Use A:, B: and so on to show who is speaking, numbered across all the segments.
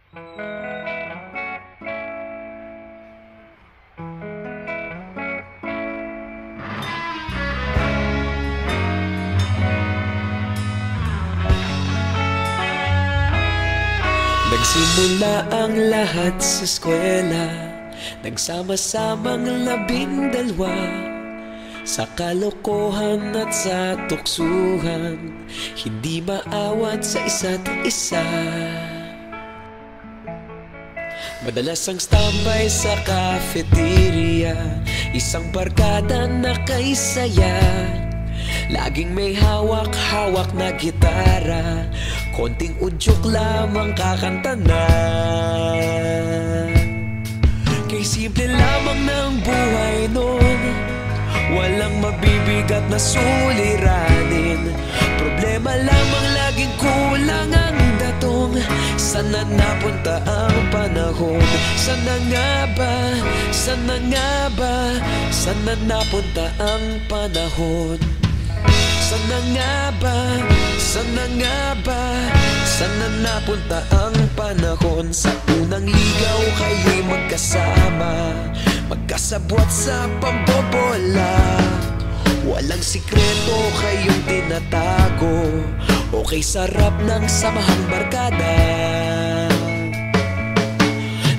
A: Nagsimula ang lahat sa eskwela, nagsama-samang 12 sa kalokohan at sa tuksuhan, hindi maawat sa isa't isa. Madalas ang standby sa cafeteria, isang barkada na kay saya. Laging may hawak-hawak na gitara, konting udyok lamang kakanta na. Kay simple lamang ng buhay nun, walang mabibigat na suliranin. Problema lamang laging kulang ang datong. Sana napunta ang panahon? Sana nga ba? Sana nga ba? Sana napunta ang panahon? Sana nga ba? Sana nga ba? Sana napunta ang panahon? Sa unang ligaw kayo'y magkasama, magkasabwat sa pambobola. Walang sikreto kayong tinatago, okay sarap ng samahang barkada.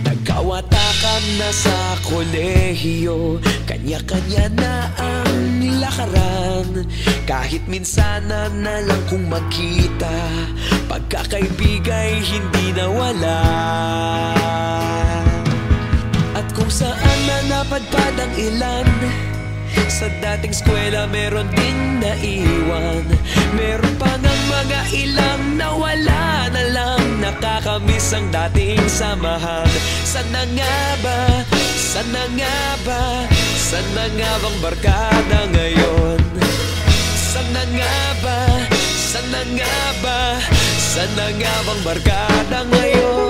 A: Nagkawatakan na sa kolehiyo, kanya-kanya na ang lakaran. Kahit minsan na lang kung magkita, pagkakaibigay hindi nawala. At kung saan na napadpad ang ilan, sa dating eskwela meron din naiwan. Meron pa ng mga ilang nawala na lang, nakakamiss ang dating samahan. Sana nga ba? Sana nga ba? Sana nga bang barkada ngayon? Sana nga ba? Sana nga ba? Sana nga bang barkada ngayon?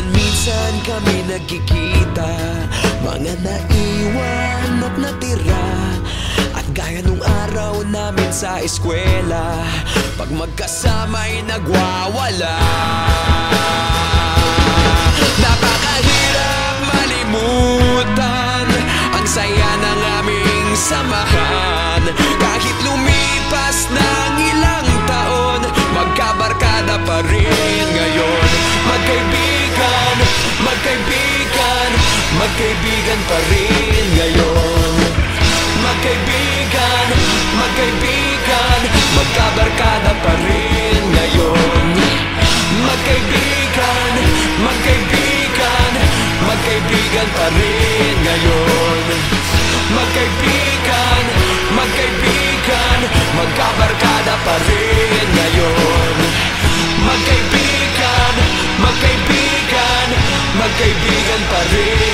A: Minsan kami nagkikita, mga naiwan at natira. At gaya nung araw namin sa eskwela, pag magkasama'y nagwawala. Napakahirap malimutan ang saya ng aming samahan. Kahit lumipas ng ilang taon, magkabarkada pa rin ngayon. Magkaibigan, magkaibigan, magkaibigan pa rin ngayon. Magkaibigan, magkaibigan, magkabarkada pa rin ngayon. Magkaibigan, magkaibigan, magkaibigan pa rin ngayon. Magkaibigan, magkaibigan, magkabarkada pa rin ngayon. Magkaibigan, magkaibigan, magkaibigan pa rin